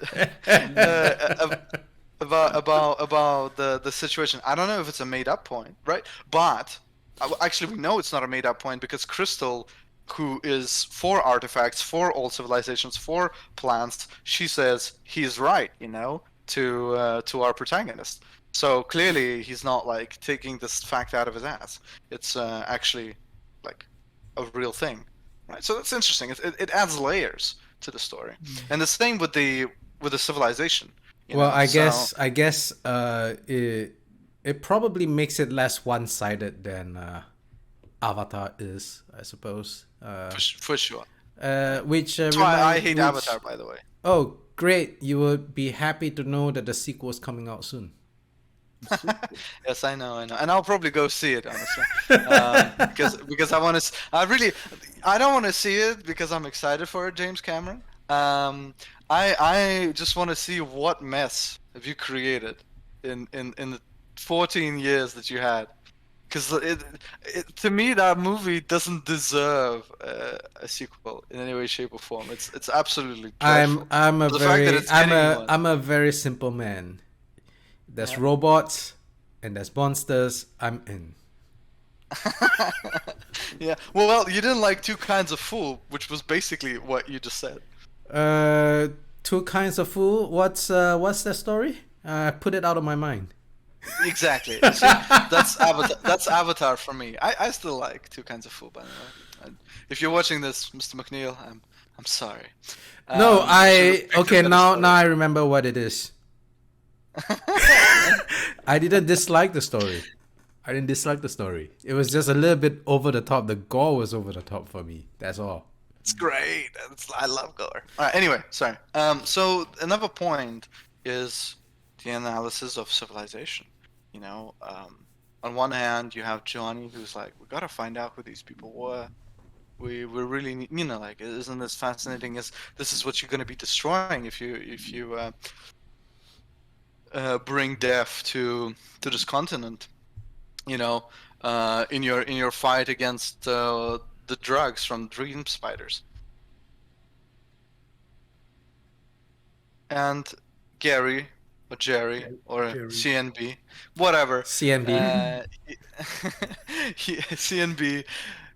about the situation. I don't know if it's a made up point, right? But actually, we know it's not a made up point, because Crystal, who is for artifacts, for old civilizations, for plants, she says he's right, to our protagonist. So clearly, he's not like taking this fact out of his ass. It's actually like a real thing, right? So that's interesting. It adds layers to the story, and the same with the civilization. Well, I guess it probably makes it less one-sided than Avatar is, I suppose. For sure. Which That's why I hate Avatar, by the way. Oh, great! You would be happy to know that the sequel is coming out soon. Yes, I know, and I'll probably go see it, honestly, because I don't want to see it because I'm excited for it, James Cameron. I just want to see what mess have you created in the 14 years that you had, because to me that movie doesn't deserve a sequel in any way, shape, or form. It's absolutely dreadful. I'm a very simple man. There's robots and there's monsters. I'm in. Yeah. Well, you didn't like Two Kinds of Fool, which was basically what you just said. Two Kinds of Fool. What's that story? Put it out of my mind. Exactly. See, that's Avatar. That's Avatar for me. I still like Two Kinds of Fool, by the way. If you're watching this, Mr. McNeil, I'm sorry. No, now I remember what it is. I didn't dislike the story. It was just a little bit over the top. The gore was over the top for me. That's all. It's great. I love gore. All right. Anyway, sorry. So another point is the analysis of civilization. On one hand, you have Johnny, who's like, we gotta find out who these people were. We really need, like, isn't this fascinating? This is what you're gonna be destroying if you bring death to this continent, in your fight against the drugs from dream spiders. And Gerry or Gerry or Gerry. CNB, whatever. CNB. CNB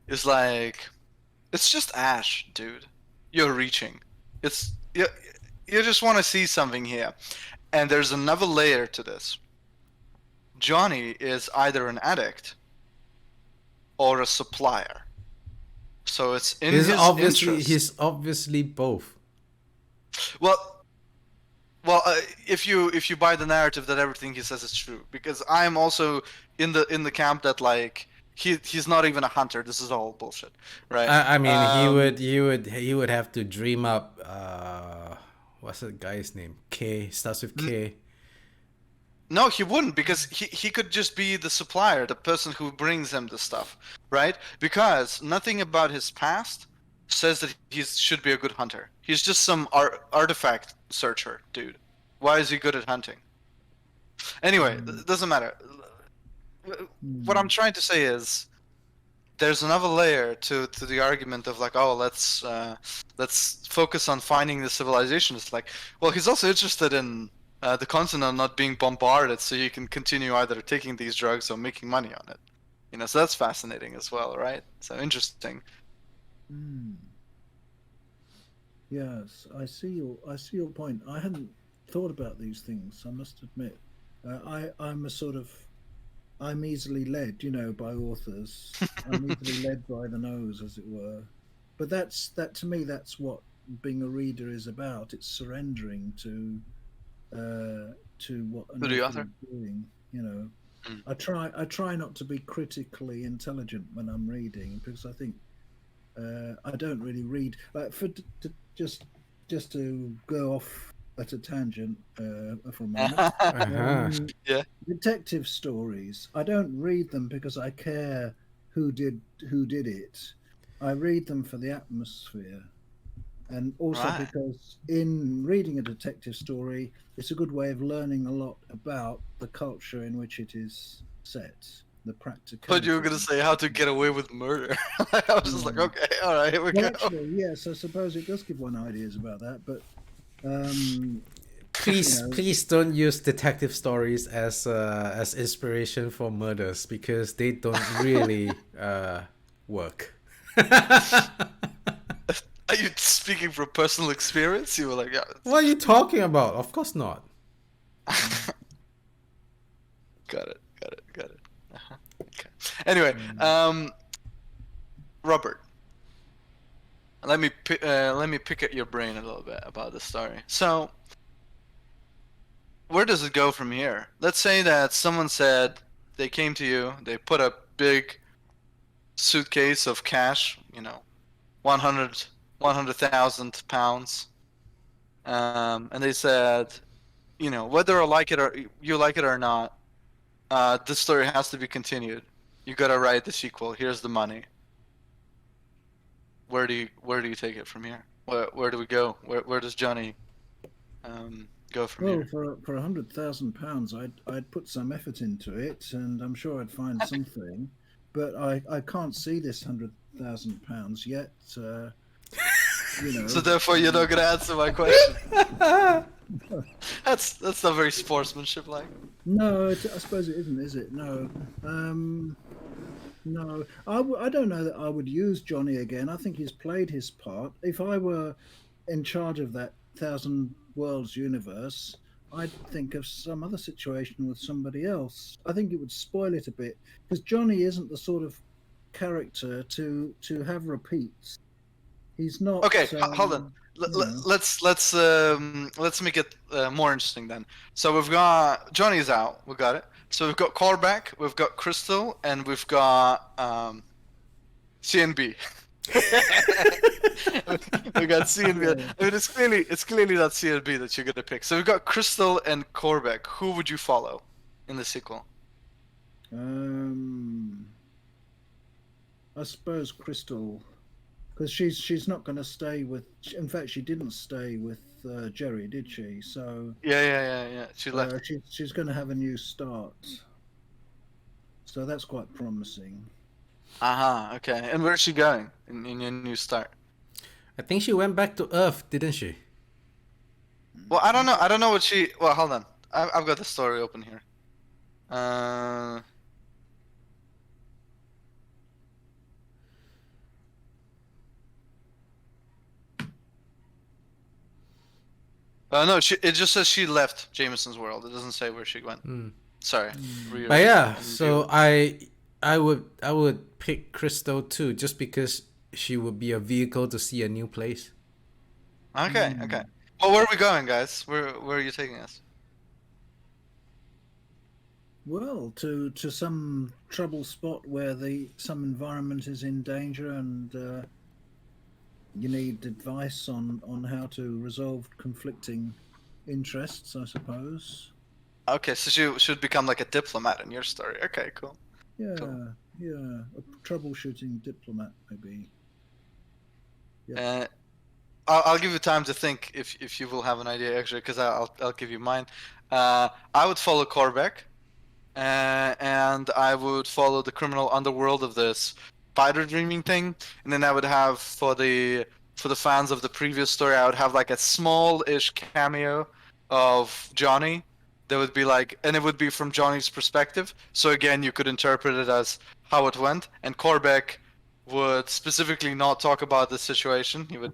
is like, it's just ash, dude. You're reaching. You just want to see something here. And there's another layer to this. Johnny is either an addict or a supplier. So it's in his interest. He's obviously both. Well, if you buy the narrative that everything he says is true, because I'm also in the camp that like he's not even a hunter. This is all bullshit, right? I mean, he would have to dream up. What's the guy's name? K, starts with K. No, he wouldn't, because he could just be the supplier, the person who brings him the stuff, right? Because nothing about his past says that he should be a good hunter. He's just some artifact searcher, dude. Why is he good at hunting? Anyway, it doesn't matter. What I'm trying to say is, there's another layer to the argument of like, oh, let's focus on finding the civilization. It's like, well, he's also interested in the continent not being bombarded, so you can continue either taking these drugs or making money on it. You know, so that's fascinating as well, right? So interesting. Yes, I see your point. I hadn't thought about these things, I must admit. I'm easily led, by authors. I'm easily led by the nose, as it were. But that to me, that's what being a reader is about. It's surrendering to what an author is doing. I try not to be critically intelligent when I'm reading, because I think I don't really read just to go off at a tangent for a moment. Yeah. Detective stories, I don't read them because I care who did it. I read them for the atmosphere, and also because in reading a detective story, it's a good way of learning a lot about the culture in which it is set, the practical. But you were going to say how to get away with murder. I was just like, okay, all right, here we go. Actually, yes, I suppose it does give one ideas about that, but please don't use detective stories as inspiration for murders, because they don't really work. Are you speaking from personal experience? You were like, yeah. What are you talking about? Of course not. Got it. Okay. Anyway, Robert, let me pick at your brain a little bit about this story. So, where does it go from here? Let's say that someone said they came to you, they put a big suitcase of cash, 100,000 pounds, and they said, whether you like it or not, this story has to be continued. You gotta write the sequel. Here's the money. Where do you take it from here? Where do we go? Where does Johnny go from here? Well, for £100,000, I'd put some effort into it, and I'm sure I'd find something. But I can't see this £100,000 yet. So therefore, you're not gonna answer my question. That's not very sportsmanship-like. No, I suppose it isn't, is it? No. No, I don't know that I would use Johnny again. I think he's played his part. If I were in charge of that Thousand Worlds universe, I'd think of some other situation with somebody else. I think it would spoil it a bit, because Johnny isn't the sort of character to have repeats. He's not. Okay, hold on. Let's make it more interesting then. So we've got Johnny's out. We got it. So we've got Callback, we've got Crystal, and we've got CNB. We got CNB. I mean, it's clearly not CNB that you're gonna pick. So we've got Crystal and Callback. Who would you follow in the sequel? I suppose Crystal, because she's not going to stay with. In fact, she didn't stay with Gerry, did she? So yeah. She left. She's going to have a new start. So that's quite promising. Okay. And where's she going in your new start? I think she went back to Earth, didn't she? Well, I don't know. I don't know what she. Well, hold on. I've got the story open here. No, it just says she left Jamison's world. It doesn't say where she went. Sorry. But yeah, so I would pick Crystal too, just because she would be a vehicle to see a new place. Okay. Well, where are we going, guys? Where are you taking us? Well, to some trouble spot where some environment is in danger, and you need advice on how to resolve conflicting interests, I suppose. Okay, so she should become like a diplomat in your story. Okay, cool. Yeah, Cool. yeah, a troubleshooting diplomat maybe. Uh, I'll give you time to think if you will have an idea actually, because I'll give you mine. I would follow Korbeck, and I would follow the criminal underworld of this spider dreaming thing, and then I would have for the fans of the previous story, I would have like a small-ish cameo of Johnny. That would be like, and it would be from Johnny's perspective. So again, you could interpret it as how it went, and Korbeck would specifically not talk about the situation. He would,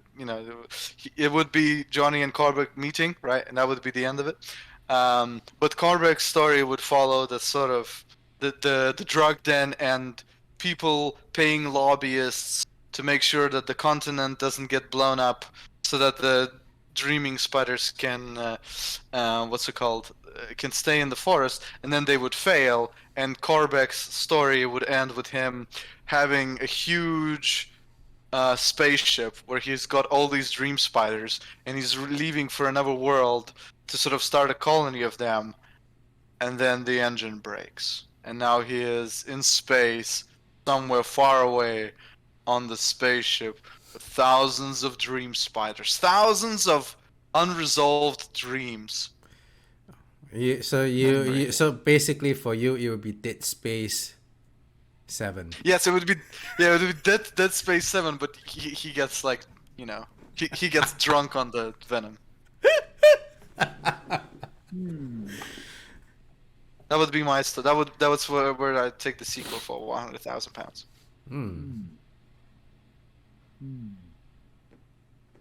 it would be Johnny and Korbeck meeting, right, and that would be the end of it. But Korbeck's story would follow the sort of the drug den and people paying lobbyists to make sure that the continent doesn't get blown up, so that the dreaming spiders can can stay in the forest, and then they would fail, and Korbeck's story would end with him having a huge spaceship where he's got all these dream spiders, and he's leaving for another world to sort of start a colony of them, and then the engine breaks, and now he is in space somewhere far away on the spaceship with thousands of dream spiders, thousands of unresolved dreams. So basically for you it would be Dead Space 7. Yes, it would be Dead Space 7, but he gets like, he gets drunk on the venom. That would be my that was where I'd take the sequel for £100,000.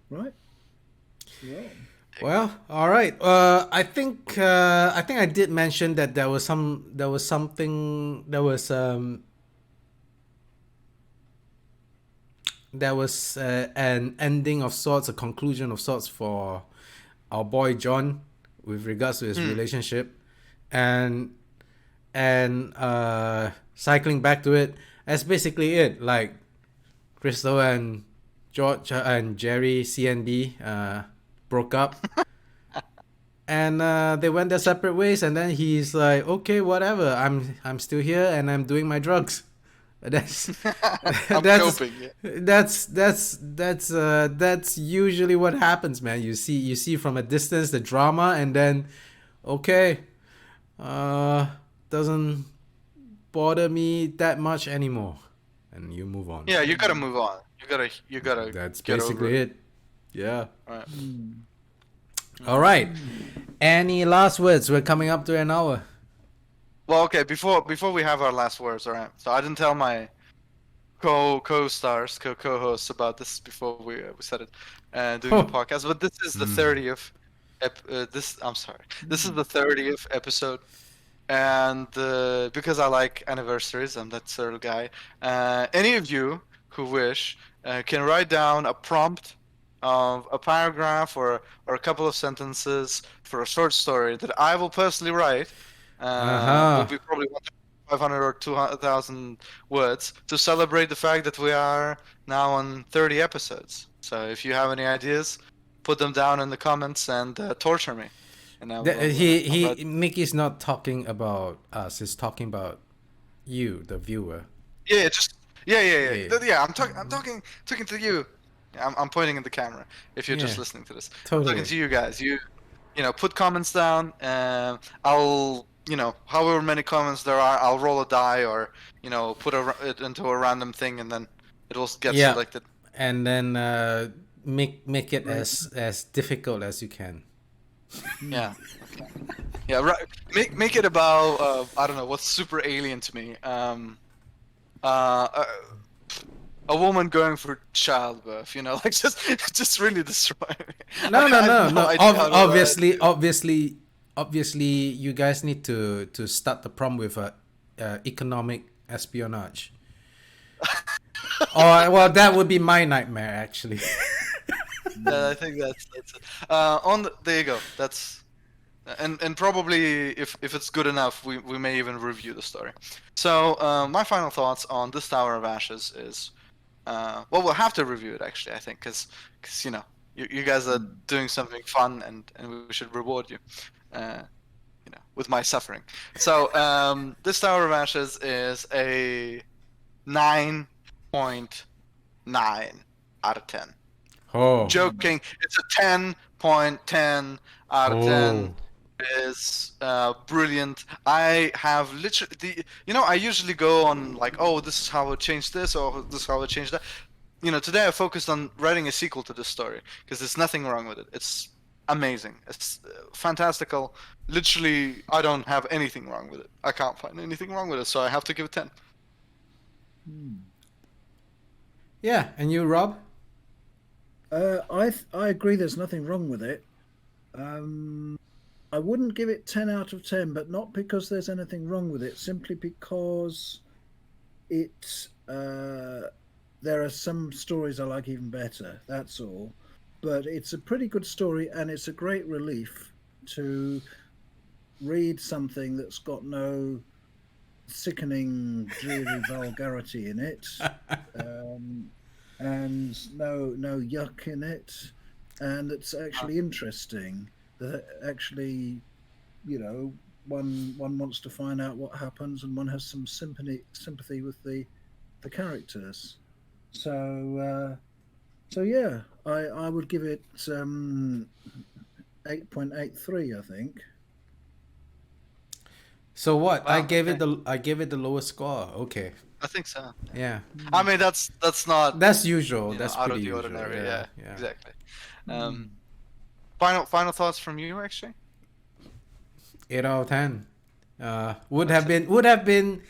Right. Yeah. Well, all right. I think I did mention that there was an ending of sorts, a conclusion of sorts for our boy John with regards to his relationship, and cycling back to it, that's basically it. Like Crystal and George and Gerry CNB broke up. And they went their separate ways, and then he's like, okay, whatever, I'm still here and I'm doing my drugs. That's Coping, yeah. That's usually what happens, man. You see from a distance the drama, and then okay, doesn't bother me that much anymore, and you move on. Yeah, you gotta move on. You gotta. That's get basically over it. Yeah. All right. All right. Any last words? We're coming up to an hour. Well, okay. Before we have our last words, all right. So I didn't tell my co-stars, co-hosts about this before we said it doing the podcast. But this is the 30th. This is the 30th episode, and because I like anniversaries, I'm that sort of guy. Any of you who wish can write down a prompt of a paragraph or a couple of sentences for a short story that I will personally write. Will be probably 500 or 200,000 words to celebrate the fact that we are now on 30 episodes. So if you have any ideas, put them down in the comments and torture me. And Mickey's not talking about us. He's talking about you, the viewer. Yeah. I'm talking to you. I'm pointing at the camera. If you're just listening to this, totally. I'm talking to you guys. You put comments down. I'll however many comments there are, I'll roll a die or put it into a random thing, and then it will get selected. And then make it as difficult as you can. Yeah. Okay. Yeah. Right. Make it about I don't know what's super alien to me. A woman going for childbirth, like just really destroy me. No. Obviously, you guys need to start the prompt with economic espionage. Well, that would be my nightmare, actually. I think that's it. There you go. That's and probably if it's good enough, we may even review the story. So my final thoughts on this Tower of Ashes is, we'll have to review it actually. I think because you guys are doing something fun and we should reward you. with my suffering. So this Tower of Ashes is a 9.9 out of 10. Oh. Joking, it's a 10.10 out of 10. Is brilliant. I have literally, I usually go on like, oh, this is how I would change this, or this is how I would change that. Today I focused on writing a sequel to this story because there's nothing wrong with it. It's amazing. It's fantastical. Literally, I don't have anything wrong with it. I can't find anything wrong with it, so I have to give it 10. Yeah, and you, Rob? I agree. There's nothing wrong with it. I wouldn't give it 10 out of 10, but not because there's anything wrong with it, simply because there are some stories I like even better, that's all. But it's a pretty good story, and it's a great relief to read something that's got no sickening, dreary vulgarity in it, and no yuck in it, and it's actually interesting. That actually, one wants to find out what happens, and one has some sympathy with the characters. So yeah, I would give it 8.83, I think. So what? Wow, I gave okay. it the lowest score. Okay. I think so. Yeah. I mean, that's not That's usual. That's out of pretty the usual. ordinary. Yeah. Yeah, Yeah. exactly. Final thoughts from you, actually. 8 out of 10. Would have been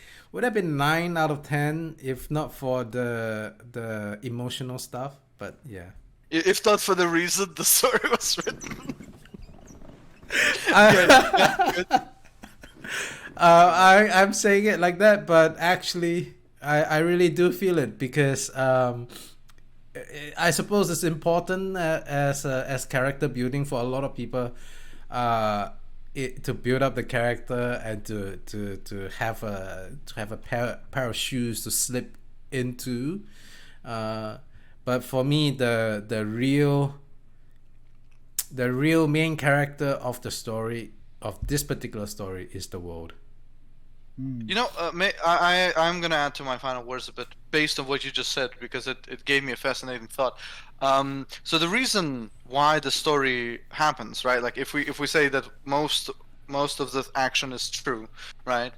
9 out of 10 if not for the emotional stuff. But yeah. If not for the reason the story was written. I'm saying it like that, but actually, I really do feel it because I suppose it's important as character building for a lot of people, to build up the character and to have a pair of shoes to slip into. But for me, the real main character of the story, of this particular story, is the world. I'm gonna add to my final words a bit based on what you just said, because it gave me a fascinating thought. So the reason why the story happens, right? Like if we say that most of the action is true, right?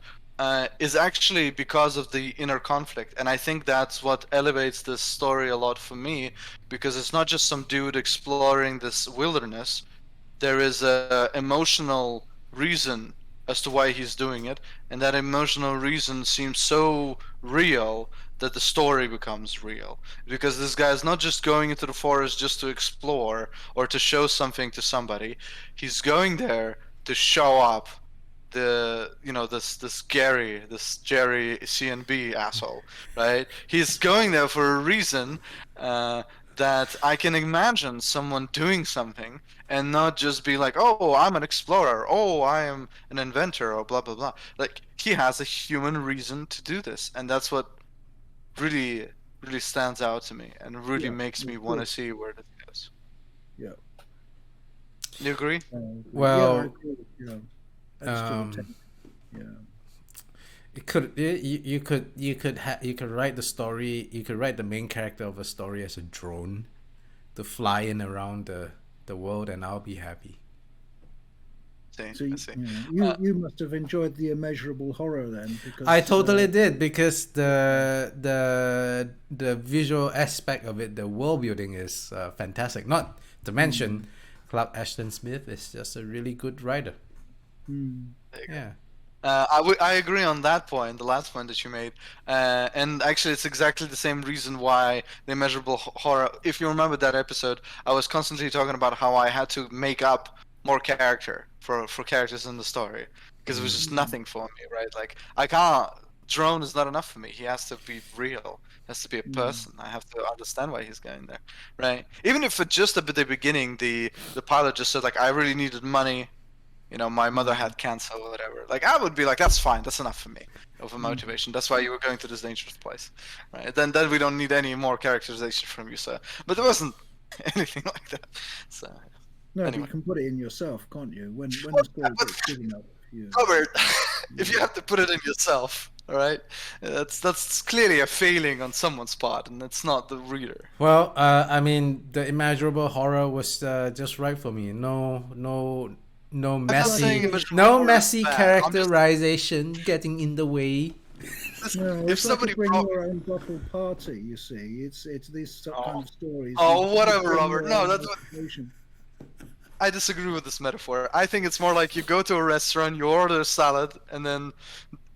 Is actually because of the inner conflict, and I think that's what elevates this story a lot for me, because it's not just some dude exploring this wilderness. There is a emotional reason as to why he's doing it, and that emotional reason seems so real that the story becomes real. Because this guy is not just going into the forest just to explore or to show something to somebody. He's going there to show up this Gerry CNB asshole, right? He's going there for a reason that I can imagine someone doing something and not just be like, oh, I'm an explorer, oh, I am an inventor, or blah blah blah. Like, he has a human reason to do this, and that's what really stands out to me and really makes me want to see where this goes. Yeah. You agree? Well, yeah, I agree. That's still you could write the story. You could write the main character of a story as a drone to fly in around the world, and I'll be happy. So you must have enjoyed the immeasurable horror then, because I totally did, because the visual aspect of it, the world building, is fantastic. Not to mention, Clark Ashton Smith is just a really good writer. Yeah. I agree on that point, the last point that you made, and actually it's exactly the same reason why the immeasurable horror. If you remember that episode, I was constantly talking about how I had to make up more character for characters in the story, because it was just nothing for me, right? Like, I can't. Drone is not enough for me. He has to be real. He has to be a person. I have to understand why he's going there, right? Even if at just at the beginning, the pilot just said like, I really needed money. My mother had cancer or whatever. Like, I would be like, that's fine. That's enough for me of a motivation. That's why you were going to this dangerous place, right? Then we don't need any more characterization from you, sir. But there wasn't anything like that. So no, anyway. you can put it in yourself, can't you? When the story gets good enough, Yeah. Robert, if you have to put it in yourself, all right, that's clearly a failing on someone's part, and it's not the reader. Well, I mean, the immeasurable horror was just right for me. No messy, no messy characterization getting in the way. No, If it's somebody like bring brought... your own bottle party. You see, it's these kind of stories. Oh, You whatever, bring Robert. your No, own that's what. motivation. I disagree with this metaphor. I think it's more like you go to a restaurant, you order a salad, and then,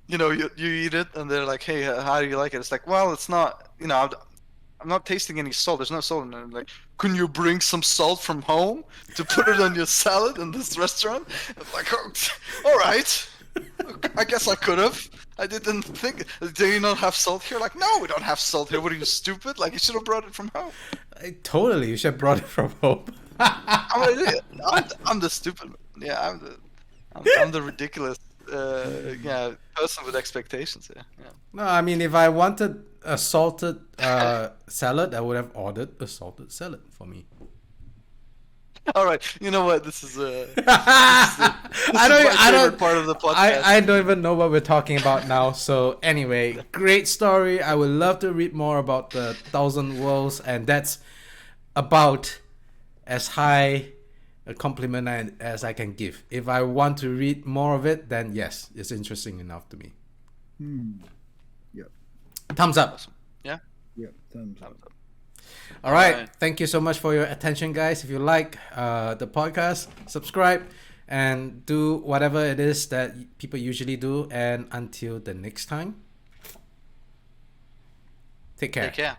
you eat it, and they're like, "Hey, how do you like it?" It's like, well, it's not, I'm not tasting any salt. There's no salt in it. Like, can you bring some salt from home to put it on your salad in this restaurant? I'm like, oh, all right. I guess I could have. I didn't think. Do you not have salt here? Like, no, we don't have salt here. What are you, stupid? Like, you should have brought it from home. Totally, you should have brought it from home. I'm the stupid. Yeah, I'm the ridiculous. Person with expectations. Yeah. No, I mean, if I wanted a salted salad, I would have ordered a salted salad for me. All right, you know what? This is I don't part of the podcast. I don't even know what we're talking about now. So anyway, great story. I would love to read more about the Thousand Worlds, and that's about as high a compliment as I can give. If I want to read more of it, then yes, it's interesting enough to me. Yep. Thumbs up. Yeah. Yep. Thumbs up. All right. Thank you so much for your attention, guys. If you like the podcast, subscribe and do whatever it is that people usually do. And until the next time, take care. Take care.